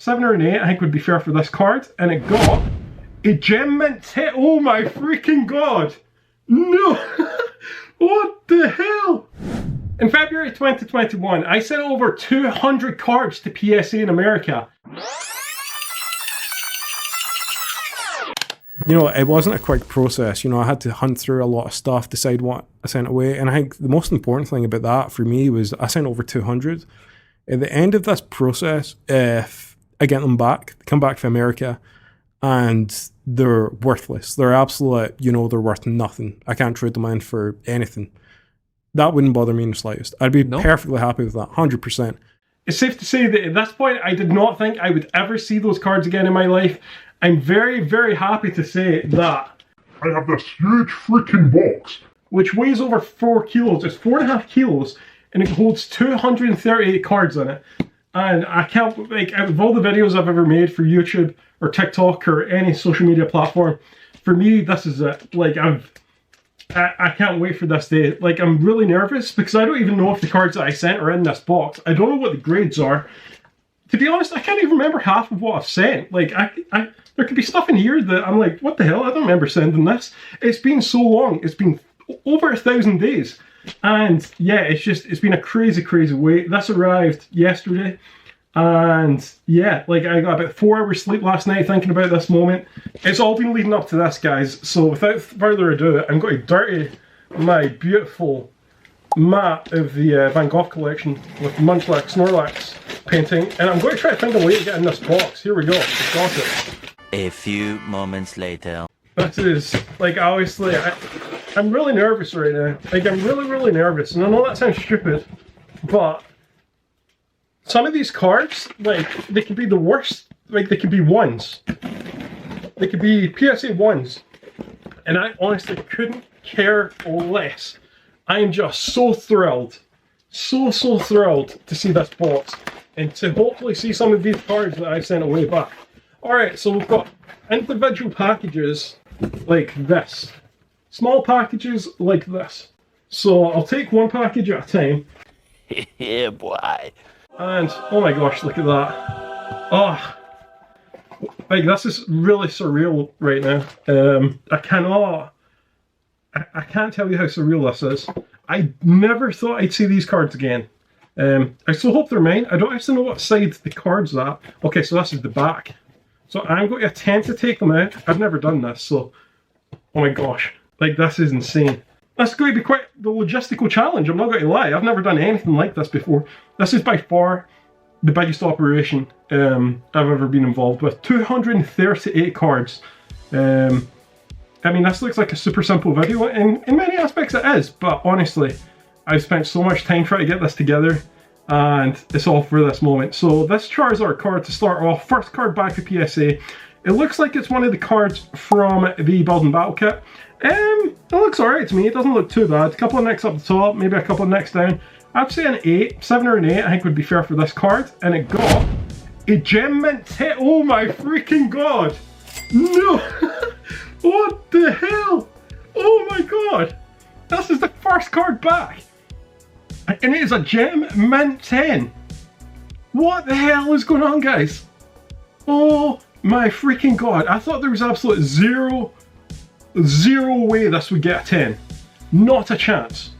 7 or an 8 I think would be fair for this card, and it got a gem mint 10. Oh my freaking god! No! What the hell? In February 2021, I sent over 200 cards to PSA in America. You know, it wasn't a quick process. You know, I had to hunt through a lot of stuff, decide what I sent away. And I think the most important thing about that for me was I sent over 200. At the end of this process, if I get them back, they come back to America, and they're worthless. They're absolute, you know, they're worth nothing. I can't trade them in for anything. That wouldn't bother me in the slightest. I'd be perfectly happy with that, 100%. It's safe to say that at this point, I did not think I would ever see those cards again in my life. I'm very, very happy to say that I have this huge freaking box, which weighs over 4 kilos. It's 4.5 kilos, and it holds 238 cards in it. And I can't, like, out of all the videos I've ever made for YouTube or TikTok or any social media platform, for me, this is it. Like, I can't wait for this day. Like, I'm really nervous because I don't even know if the cards that I sent are in this box. I don't know what the grades are. To be honest, I can't even remember half of what I've sent. Like, there could be stuff in here that I'm like, what the hell? I don't remember sending this. It's been so long. It's been over 1,000 days. And yeah, it's been a crazy, crazy wait. This arrived yesterday. And yeah, like I got about 4 hours sleep last night thinking about this moment. It's all been leading up to this, guys. So without further ado, I'm going to dirty my beautiful mat of the Van Gogh collection with Munchlax Snorlax painting, and I'm going to try to find a way to get in this box. Here we go. We've got it. A few moments later. That is, like, obviously, I'm really nervous right now. Like, I'm really, really nervous, and I know that sounds stupid, but some of these cards, like, they could be the worst. Like, they could be ones. They could be PSA ones, and I honestly couldn't care less. I am just so thrilled, so thrilled to see this box and to hopefully see some of these cards that I sent away back. Alright, so we've got individual packages like this. Small packages like this. So I'll take one package at a time. Yeah, boy. And, oh my gosh, look at that. Oh, like this is really surreal right now. I can't tell you how surreal this is. I never thought I'd see these cards again. I still hope they're mine. I don't actually know what side the card's at. Okay, so this is the back. So I'm going to attempt to take them out. I've never done this, so... Oh my gosh. Like, this is insane. That's going to be quite the logistical challenge, I'm not going to lie. I've never done anything like this before. This is by far the biggest operation I've ever been involved with. 238 cards. I mean, this looks like a super simple video, and in many aspects it is, but honestly, I've spent so much time trying to get this together, and it's all for this moment. So this Charizard card to start off, first card back to PSA. It looks like it's one of the cards from the Build and Battle kit. It looks alright to me, it doesn't look too bad. A couple of nicks up the top, maybe a couple of nicks down. I'd say an 8, 7 or an 8 I think would be fair for this card, and it got a gem mint 10. Oh my freaking god! No! What the hell? Oh my god! This is the first card back! And it is a gem mint 10. What the hell is going on, guys? Oh my freaking god. I thought there was absolute zero way this would get a 10. Not a chance.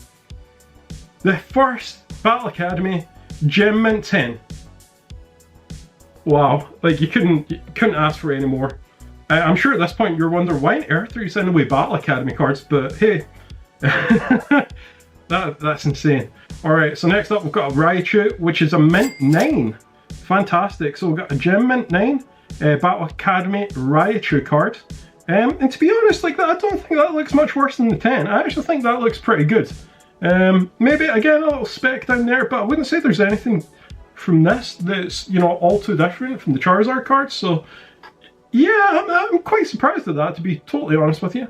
The first Battle Academy gem mint 10. Wow. Like, you couldn't ask for any more. I'm sure at this point you're wondering why on earth are you sending away Battle Academy cards, but hey, that's insane. Alright, so next up we've got a Raichu, which is a mint 9. Fantastic. So we've got a gem mint 9, Battle Academy Raichu card. And to be honest, like that, I don't think that looks much worse than the 10. I actually think that looks pretty good. Maybe again a little speck down there, but I wouldn't say there's anything from this that's, you know, all too different from the Charizard cards. So yeah, I'm quite surprised at that, to be totally honest with you.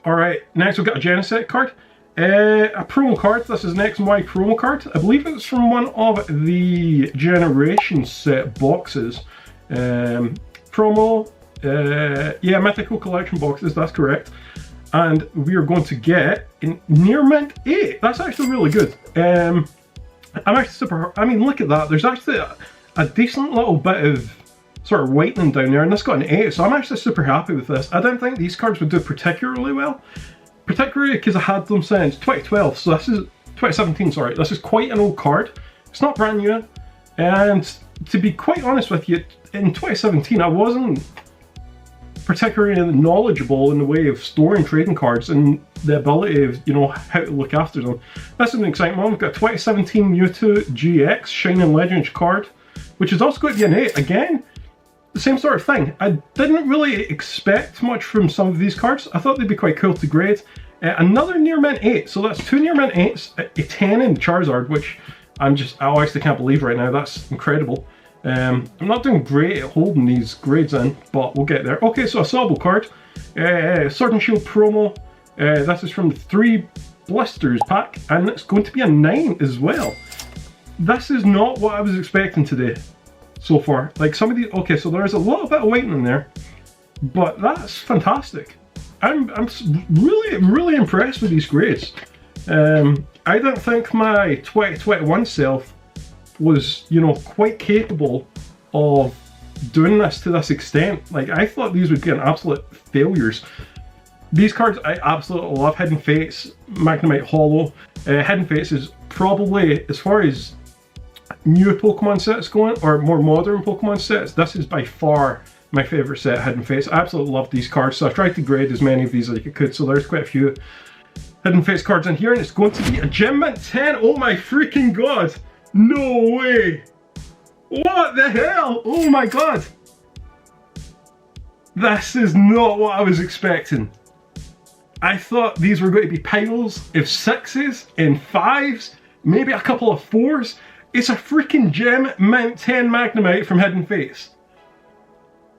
Alright, next we've got a Genesect card. A promo card. This is an X and Y promo card. I believe it's from one of the Generation set boxes. Promo, yeah, Mythical Collection boxes, that's correct. And we are going to get in Near Mint 8. That's actually really good. I'm actually super, I mean, look at that. There's actually a a decent little bit of sort of whitening down there, and this got an 8, so I'm actually super happy with this. I didn't think these cards would do particularly well, particularly because I had them since 2012, so this is 2017, sorry. This is quite an old card. It's not brand new, and to be quite honest with you, in 2017 I wasn't particularly knowledgeable in the way of storing trading cards and the ability of, you know, how to look after them. This is an exciting one. We've got a 2017 Mewtwo GX Shining Legends card, which is also going to be an 8. Again, the same sort of thing. I didn't really expect much from some of these cards. I thought they'd be quite cool to grade. Another near mint 8, so that's 2 near mint 8s, a 10 in Charizard, which I honestly can't believe right now. That's incredible. I'm not doing great at holding these grades in, but we'll get there. Okay, so a Sobble card, Sword and Shield promo. This is from the 3 blisters pack, and it's going to be a 9 as well. This is not what I was expecting today so far. Like some of these, okay, so there's a little bit of whitening there, but that's fantastic. I'm really impressed with these grades. I don't think my 2021 self was, you know, quite capable of doing this to this extent. Like, I thought these would get absolute failures. These cards I absolutely love. Hidden Fates, Magnemite Hollow. Hidden Fates is probably, as far as new Pokemon sets going, or more modern Pokemon sets, this is by far my favourite set of Hidden Fates. I absolutely love these cards, so I tried to grade as many of these as I could, so there's quite a few Hidden Fates cards in here, and it's going to be a Gem Mint 10. Oh my freaking god! No way! What the hell? Oh my god! This is not what I was expecting. I thought these were going to be piles of 6s and 5s, maybe a couple of 4s. It's a freaking Gem Mint 10 Magnemite from Hidden Fates.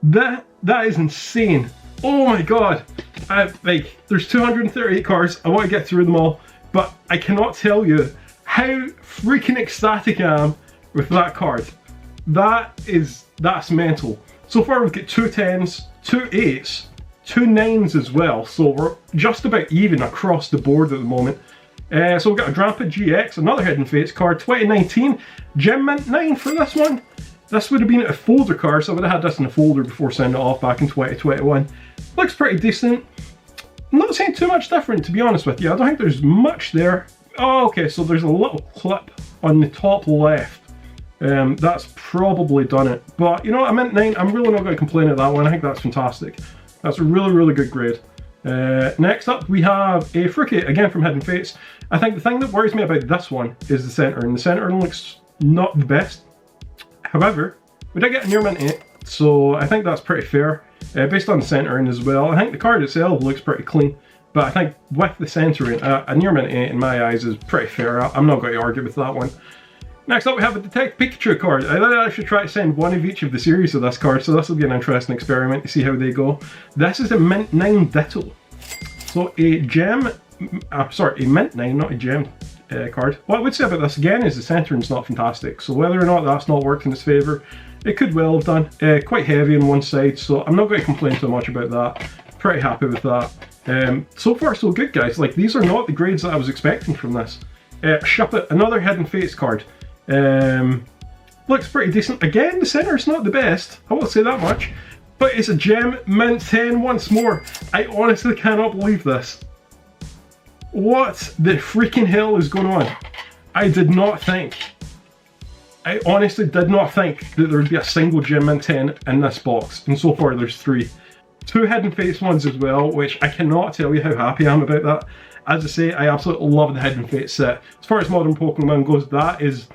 That is insane. Oh my god. Like, there's 238 cards. I want to get through them all, but I cannot tell you how freaking ecstatic I am with that card. That's mental. So far we've got 2 10s, 2 8s, 2 9s as well, so we're just about even across the board at the moment. So we've got a Drampa GX, another Hidden Fates card, 2019, Gem Mint 9 for this one. This would have been a folder card, so I would have had this in a folder before sending it off back in 2021. Looks pretty decent. I'm not saying too much different, to be honest with you. I don't think there's much there. Oh, okay, so there's a little clip on the top left. That's probably done it. But, you know what, I meant 9. I'm really not going to complain at that one. I think that's fantastic. That's a really good grade. Next up, we have a Fruity, again from Hidden Fates. I think the thing that worries me about this one is the center, and the center looks not the best. However, we did get a near mint 8, so I think that's pretty fair, based on the centering as well. I think the card itself looks pretty clean, but I think with the centering, a near mint 8 in my eyes is pretty fair. I'm not going to argue with that one. Next up, we have a Detect Pikachu card. I thought I should try to send one of each of the series of this card, so this will be an interesting experiment to see how they go. This is a Mint 9 Ditto. So a Mint 9, not a Gem card. What I would say about this again is the centering's not fantastic, so whether or not that's not worked in its favour, it could well have done. Quite heavy on one side, so I'm not going to complain too much about that. Pretty happy with that. So far so good, guys. Like, these are not the grades that I was expecting from this. Shuppet, another Hidden Fates card. Looks pretty decent. Again, the centre's not the best, I won't say that much, but it's a Gem Mint 10 once more. I honestly cannot believe this. What the freaking hell is going on? I honestly did not think that there would be a single Gem Mint 10 in this box, and so far there's 3. 2 Hidden Fates ones as well, which I cannot tell you how happy I am about that. As I say, I absolutely love the Hidden Fates set. As far as modern Pokemon goes, that is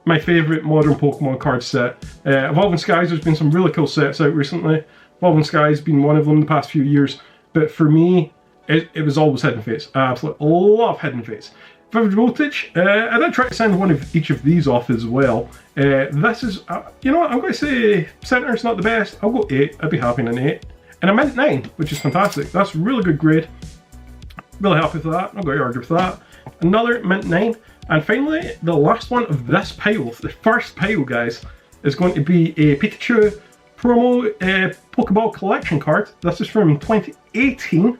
my favourite modern Pokemon card set. Evolving Skies, there's been some really cool sets out recently. Evolving Skies has been one of them in the past few years, but for me, it was always Hidden Fates. I absolutely love Hidden Fates. Vivid Voltage, I did try to send one of each of these off as well. This is, you know what, I'm going to say centre's not the best. I'll go 8, I'd be happy in an 8. And I meant 9, which is fantastic. That's a really good grade. Really happy with that, not going to argue with that. Another Mint 9. And finally, the last one of this pile, the first pile, guys, is going to be a Pikachu promo Pokeball collection card. This is from 2018.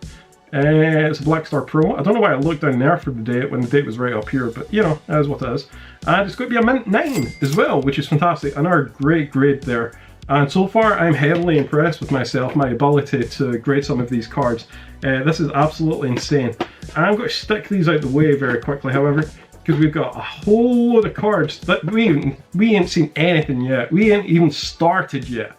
It's a Black Star Pro. I don't know why I looked down there for the date when the date was right up here, but you know, that is what it is. And it's going to be a mint 9 as well, which is fantastic. Another great grade there. And so far, I'm heavily impressed with myself, my ability to grade some of these cards. This is absolutely insane. I'm going to stick these out the way very quickly, however, because we've got a whole load of cards that we ain't seen anything yet. We ain't even started yet.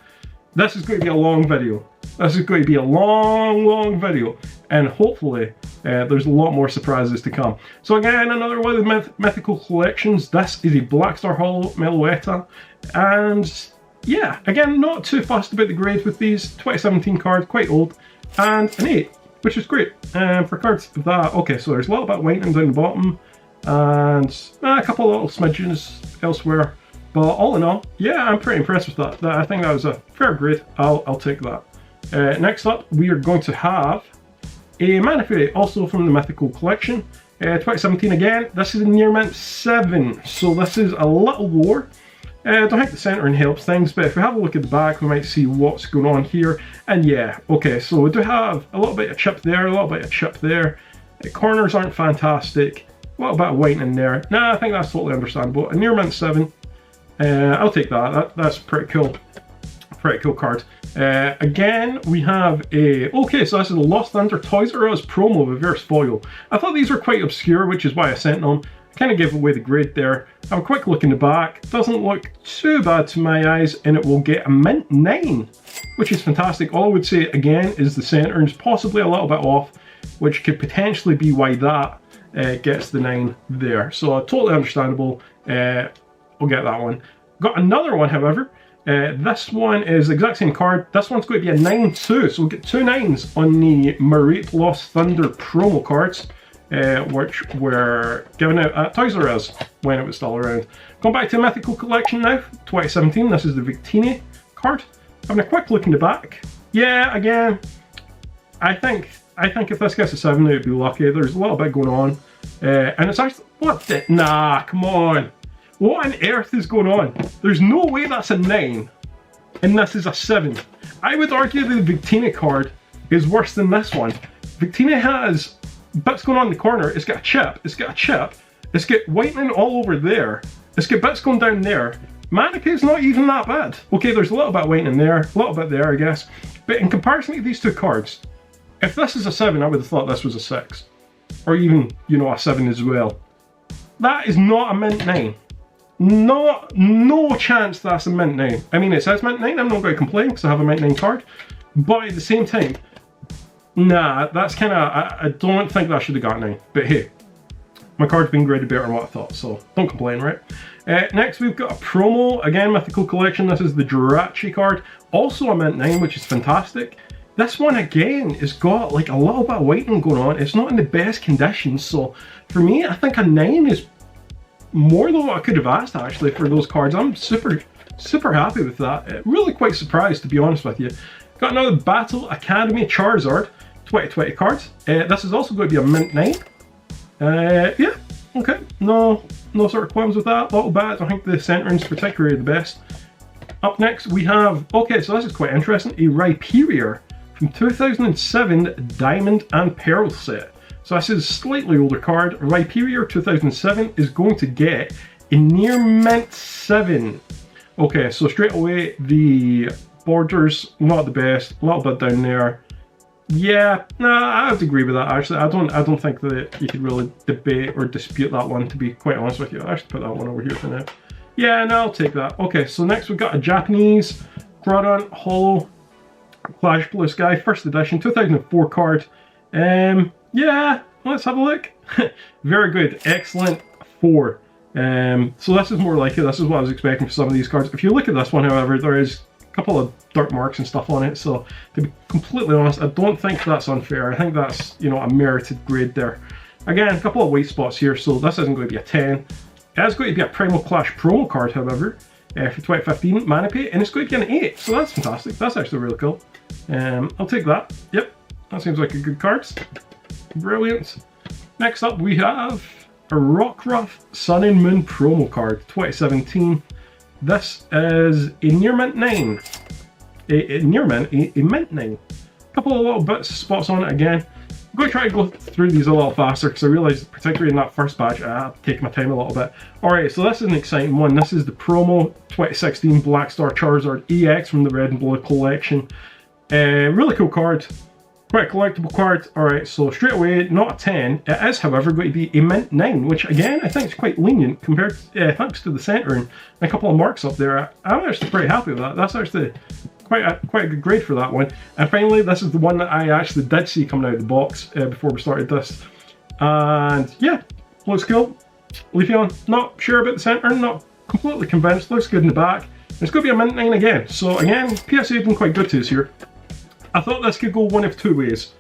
This is going to be a long video. This is going to be a long video, and hopefully there's a lot more surprises to come. So again, another one of the mythical collections. This is a Black Star Hollow Meloetta, and yeah, again, not too fussed about the grades with these. 2017 card, quite old, and an 8, which is great for cards of that. Okay, so there's a little bit of whitening down the bottom, and a couple of little smidgens elsewhere. But all in all, yeah, I'm pretty impressed with that. I think that was a fair grade. I'll take that. Next up, we are going to have a Manaphy, also from the Mythical Collection. 2017 again. This is a Near Mint 7, so this is a little lower. I don't think the centering helps things, but if we have a look at the back, we might see what's going on here. And yeah, okay, so we do have a little bit of chip there, a little bit of chip there. The corners aren't fantastic. A little bit of whitening there. Nah, I think that's totally understandable. A Near Mint 7. I'll take that. That's pretty cool. Pretty cool card. Again, we have a... Okay, so this is a Lost Thunder Toys R Us promo reverse foil. I thought these were quite obscure, which is why I sent them. Kind of gave away the grade there. Have a quick look in the back. Doesn't look too bad to my eyes, and it will get a mint 9, which is fantastic. All I would say again is the centering is possibly a little bit off, which could potentially be why that gets the 9 there. So totally understandable. We'll get that one. Got another one, however. This one is the exact same card. This one's going to be a 9-2, so we'll get 2 9s on the Marate Lost Thunder promo cards, which were given out at Toys R Us when it was still around. Going back to the Mythical Collection now, 2017. This is the Victini card. Having a quick look in the back. Yeah, again, I think if this gets a 7, it would be lucky. There's a little bit going on, and it's actually what the nah, come on. What on earth is going on? There's no way that's a 9, and this is a 7. I would argue that the Victini card is worse than this one. Victini has bits going on in the corner. It's got a chip. It's got a chip. It's got whitening all over there. It's got bits going down there. Manaphy is not even that bad. Okay, there's a little bit of whitening there, a little bit there, I guess. But in comparison to these two cards, if this is a 7, I would have thought this was a 6. Or even, you know, a 7 as well. That is not a mint 9. No chance that's a mint 9. I mean, it says mint 9, I'm not going to complain because I have a mint 9 card. But at the same time, nah, that's kind of, I don't think that should have got 9. But hey, my card's been graded better than what I thought, so don't complain, right? Next, we've got a promo, again, Mythical Collection. This is the Jirachi card, also a mint 9, which is fantastic. This one, again, has got like a little bit of whitening going on. It's not in the best conditions, so for me, I think a 9 is more than what I could have asked, actually, for those cards. I'm super happy with that. Really quite surprised, to be honest with you. Got another Battle Academy Charizard 2020 cards. This is also going to be a mint 9. Yeah, okay. No sort of qualms with that. Little bit. I don't think the centering's particularly the best. Up next, we have, okay, so this is quite interesting, a Rhyperior from 2007 Diamond and Pearl set. So this is a slightly older card. Rhyperior 2007 is going to get a Near Mint 7. Okay, so straight away, the borders, not the best, a little bit down there. Yeah, I have to agree with that, actually. I don't think that you could really debate or dispute that one, to be quite honest with you. I should put that one over here for now. Yeah, no, I'll take that. Okay, so next we've got a Japanese Groudon Hollow Flash Blue Sky, first edition, 2004 card. Yeah, let's have a look. Very good, excellent 4. So this is more like it. This is what I was expecting for some of these cards. If you look at this one, however, there is a couple of dirt marks and stuff on it. So to be completely honest, I don't think that's unfair. I think that's, you know, a merited grade there. Again, a couple of white spots here, so this isn't going to be a 10. It is going to be a Primal Clash promo card, however, for 2015 Manaphy, and it's going to be an 8. So that's fantastic. That's actually really cool. I'll take that. Yep, that seems like a good card. Brilliant. Next up, we have a Rockruff Sun and Moon promo card, 2017. This is a Near Mint 9. A mint 9. A couple of little bits, spots on it again. I'm going to try to go through these a little faster because I realised, particularly in that first batch, I had to take my time a little bit. Alright, so this is an exciting one. This is the promo 2016 Black Star Charizard EX from the Red and Blue collection. Really cool card. Quite a collectible card. Alright, so straight away, not a 10. It is, however, going to be a mint 9, which again, I think is quite lenient compared thanks to the centre and a couple of marks up there. I'm actually pretty happy with that. That's actually quite a good grade for that one. And finally, this is the one that I actually did see coming out of the box before we started this. And yeah, looks cool. Leafeon, not sure about the centre, not completely convinced. Looks good in the back. It's going to be a mint 9 again. So again, PSA have been quite good to us here. I thought this could go one of two ways.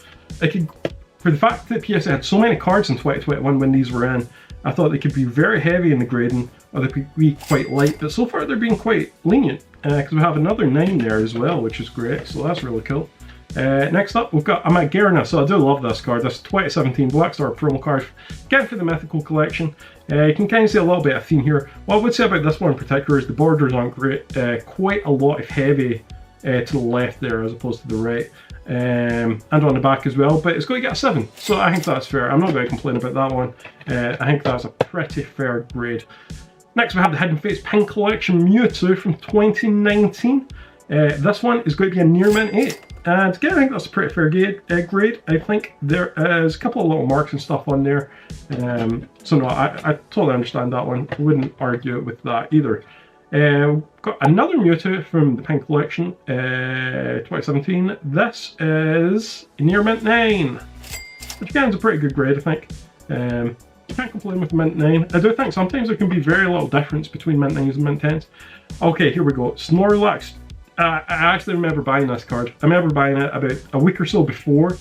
It could, for the fact that PSA had so many cards in 2021 when these were in, I thought they could be very heavy in the grading, or they could be quite light. But so far they're being quite lenient, because we have another 9 there as well, which is great. So that's really cool. Next up, we've got Amagerna. So I do love this card. This 2017 Black Star promo card, again for the Mythical collection. You can kind of see a little bit of theme here. What I would say about this one in particular is the borders aren't great. Quite a lot of heavy to the left there as opposed to the right, and on the back as well, but it's going to get a 7, so I think that's fair. I'm not going to complain about that one. I think that's a pretty fair grade. Next we have the Hidden Fates Pin Collection Mewtwo from 2019. This one is going to be a near mint 8, and again I think that's a pretty fair grade. I think there is a couple of little marks and stuff on there, so no, I totally understand that one. I wouldn't argue with that either. Got another Mewtwo from the Pin Collection, 2017. This is near mint 9, which again is a pretty good grade, I think. Can't complain with the mint 9. I do think sometimes there can be very little difference between mint 9s and mint 10s. Okay, here we go. Snorlax. I actually remember buying this card. I remember buying it about a week or so before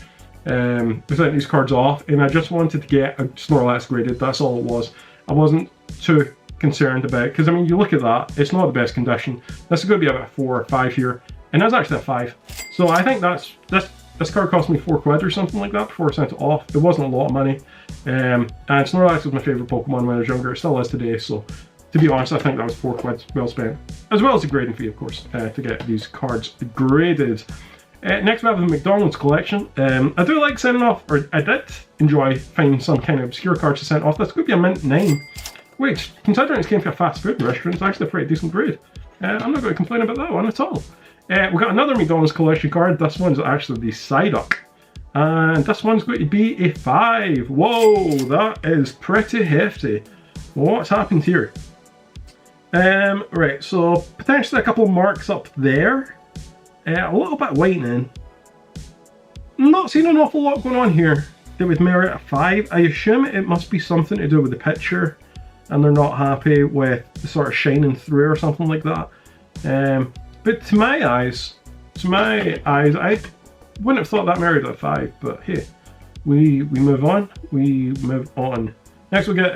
we sent these cards off, and I just wanted to get a Snorlax graded. That's all it was. I wasn't too concerned about, because I mean, you look at that, it's not the best condition. This is going to be about a 4 or 5 here, and that's actually a 5. So I think this card cost me £4 or something like that before I sent it off. It wasn't a lot of money, and Snorlax was my favourite Pokemon when I was younger. It still is today, so to be honest, I think that was £4 well spent, as well as the grading fee, of course, to get these cards graded. Next we have the McDonald's collection. I do like sending off, or I did enjoy finding some kind of obscure cards to send off. This could be a mint 9. Which, considering it's came from a fast food restaurant, it's actually a pretty decent grade. I'm not going to complain about that one at all. We've got another McDonald's collection card. This one's actually the Psyduck. And this one's going to be a 5. Whoa, that is pretty hefty. What's happened here? Right, so potentially a couple of marks up there. A little bit whitening. Not seeing an awful lot going on here that would merit a 5. I assume it must be something to do with the picture, and they're not happy with the sort of shining through or something like that. But to my eyes, I wouldn't have thought that merited a 5, but hey, we move on. Next we get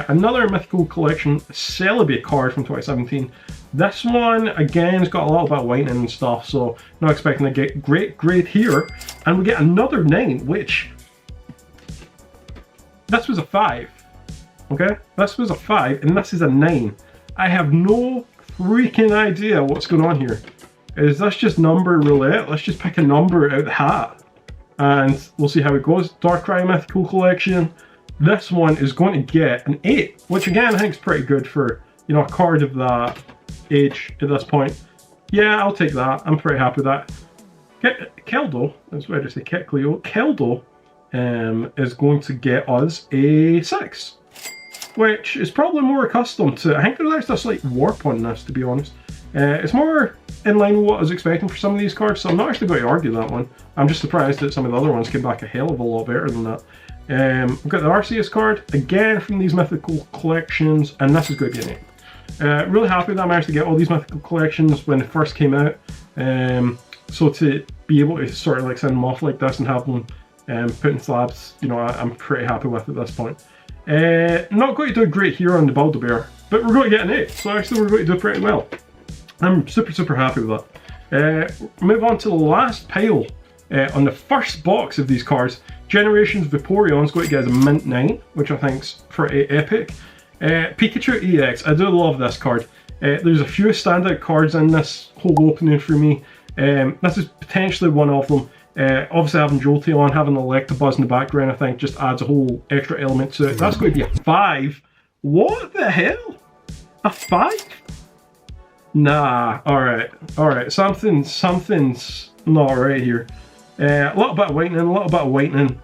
another Mythical Collection Celebi card from 2017. This one, again, has got a little bit of whitening and stuff, so not expecting to get great grade here. And we get another 9, which, this was a 5. Okay, this was a 5 and this is a 9. I have no freaking idea what's going on here. Is this just number roulette? Let's just pick a number out of the hat and we'll see how it goes. Darkrai Mythical Collection. This one is going to get an 8, which again I think is pretty good for, you know, a card of that age at this point. Yeah, I'll take that. I'm pretty happy with that. Keldo, that's what I just say, Kekleo. Keldo is going to get us a 6. Which is probably more accustomed to. I think there's actually a slight warp on this, to be honest. It's more in line with what I was expecting for some of these cards, so I'm not actually going to argue that one. I'm just surprised that some of the other ones came back a hell of a lot better than that. We've got the Arceus card, again from these Mythical Collections, and this is going to be an 8. Really happy that I managed to get all these Mythical Collections when they first came out. So to be able to sort of like send them off like this and have them put in slabs, you know, I'm pretty happy with at this point. Not going to do great here on the Build-A-Bear, but we're going to get an 8, so actually we're going to do pretty well. I'm super happy with that. Move on to the last pile. On the first box of these cards, Generations Vaporeon's going to get us a mint 9, which I think's pretty epic. Pikachu EX, I do love this card. There's a few standout cards in this whole opening for me. This is potentially one of them. Obviously having Jolteon, having the Electabuzz in the background, I think just adds a whole extra element to it. That's going to be a 5. What the hell? A 5? Nah, alright. Something's not right here. A little bit of whitening,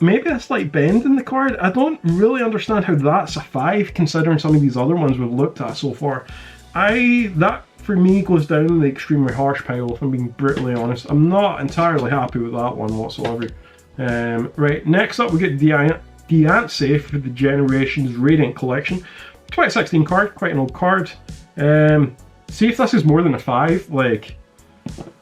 maybe a slight bend in the card. I don't really understand how that's a 5 considering some of these other ones we've looked at so far. That for me goes down in the extremely harsh pile if I'm being brutally honest. I'm not entirely happy with that one whatsoever. Right, next up we get Diancie for the Generations Radiant Collection. 2016 card, quite an old card. See if this is more than a 5, like...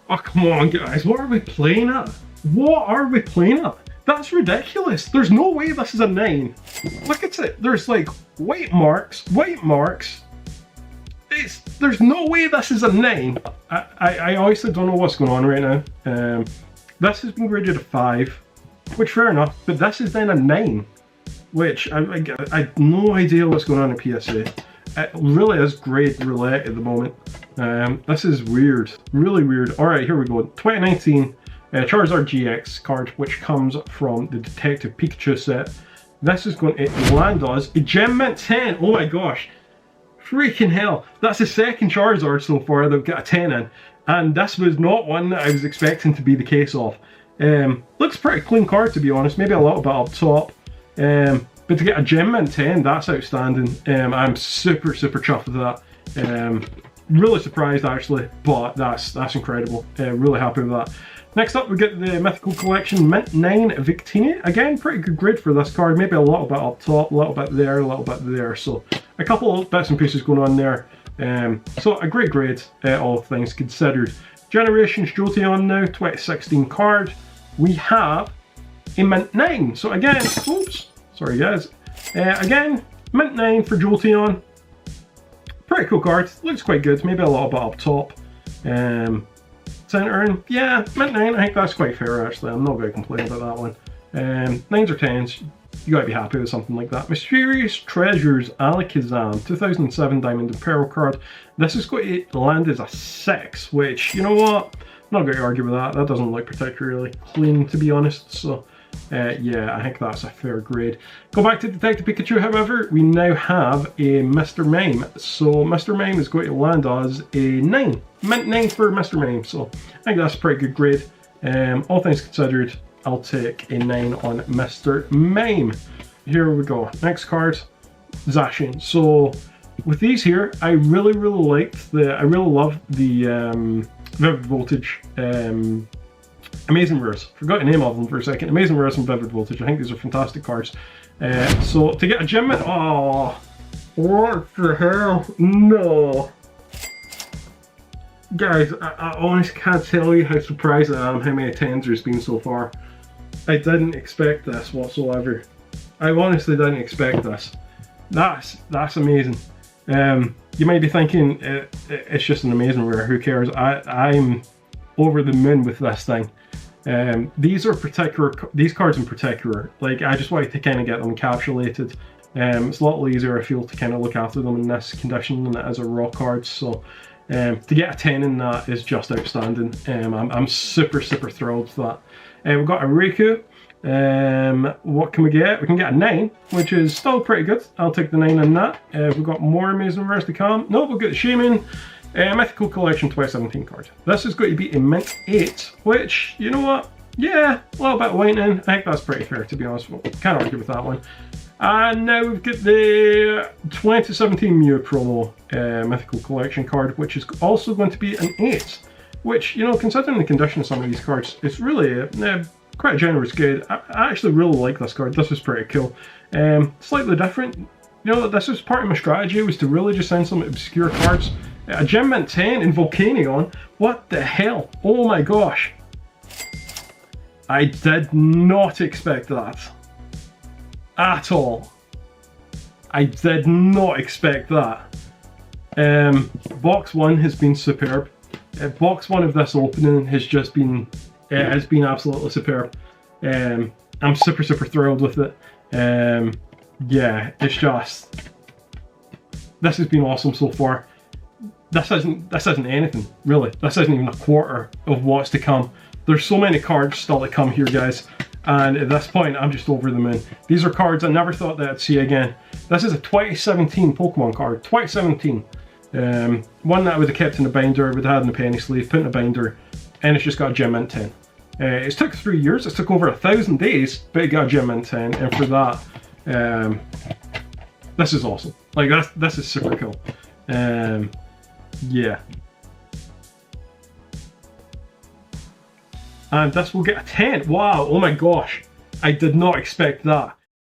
Oh, come on, guys. What are we playing at? What are we playing at? That's ridiculous. There's no way this is a 9. Look at it. There's like white marks. There's no way this is a 9. I honestly don't know what's going on right now. This has been graded a 5, which fair enough. But this is then a 9, which I have no idea what's going on in PSA. It really is grade roulette at the moment. This is weird, really weird. Alright, here we go. 2019 Charizard GX card, which comes from the Detective Pikachu set. This is going to land us a Gem Mint 10. Oh my gosh. Freaking hell. That's the second Charizard so far that we've got a 10 in. And this was not one that I was expecting to be the case of. Looks pretty clean card to be honest. Maybe a little bit up top. But to get a Gem Mint 10, that's outstanding. I'm super chuffed with that. Really surprised actually, but that's incredible. Really happy with that. Next up we get the Mythical Collection Mint 9 Victini. Again, pretty good grid for this card. Maybe a little bit up top, a little bit there, a little bit there. So a couple of bits and pieces going on there. So a great grade, all things considered. Generations Jolteon now, 2016 card. We have a Mint 9. So again, oops. Sorry guys. Again, Mint 9 for Jolteon. Pretty cool card. Looks quite good. Maybe a little bit up top. Centering, yeah, Mint 9. I think that's quite fair actually. I'm not going to complain about that one. 9s or 10s. You gotta be happy with something like that. Mysterious Treasures Alakazam, 2007 Diamond and Pearl card. This is going to land as a 6, which, you know what? I'm not going to argue with that. That doesn't look particularly clean, to be honest. So, yeah, I think that's a fair grade. Go back to Detective Pikachu, however, we now have a Mr. Mime. So, Mr. Mime is going to land as a 9. Mint 9 for Mr. Mime. So, I think that's a pretty good grade. All things considered, I'll take a 9 on Mr. Mime. Here we go. Next card, Zacian. So with these here, I really liked I really love the Vivid Voltage Amazing Rares. Forgot the name of them for a second. Amazing Rares and Vivid Voltage. I think these are fantastic cards. So to get a Gem Mint, oh, what the hell? No. Guys, I honestly can't tell you how surprised I am how many 10s there's been so far. I didn't expect this whatsoever. I honestly didn't expect this. That's amazing. You might be thinking it's just an amazing rare. Who cares? I'm over the moon with this thing. These cards in particular. Like I just wanted to kind of get them encapsulated. It's a lot easier I feel to kind of look after them in this condition than it is a raw card. So. To get a 10 in that is just outstanding. I'm super thrilled with that. We've got a Riku. What can we get? We can get a 9, which is still pretty good. I'll take the 9 in that. We've got more amazing rares to come. No, we'll get the Shaman. Mythical Collection 2017 card. This is going to be a Mint 8, which, you know what? Yeah, a little bit of whitening. I think that's pretty fair, to be honest. Can't argue with that one. And now we've got the 2017 Mew promo Mythical Collection card, which is also going to be an 8. Which, you know, considering the condition of some of these cards, it's really quite a generous grade. I actually really like this card. This is pretty cool. Slightly different. You know, this was part of my strategy, was to really just send some obscure cards. A Gem Mint 10 in Volcanion. What the hell? Oh my gosh. I did not expect that. At all. I did not expect that. Box 1 has been superb. Box 1 of this opening has just been absolutely superb. I'm super thrilled with it. Yeah, it's just, this has been awesome so far. This isn't anything really. This isn't even a quarter of what's to come. There's so many cards still to come here, guys. And at this point, I'm just over the moon. These are cards I never thought that I'd see again. This is a 2017 Pokemon card. 2017. One that I would have kept in the binder, would have had in the penny sleeve, put in a binder, and it's just got a Gem Mint 10. It's took 3 years, it took over 1,000 days, but it got a Gem Mint 10, and for that, this is awesome. Like, this is super cool. Yeah. And this will get a 10. Wow, oh my gosh. I did not expect that.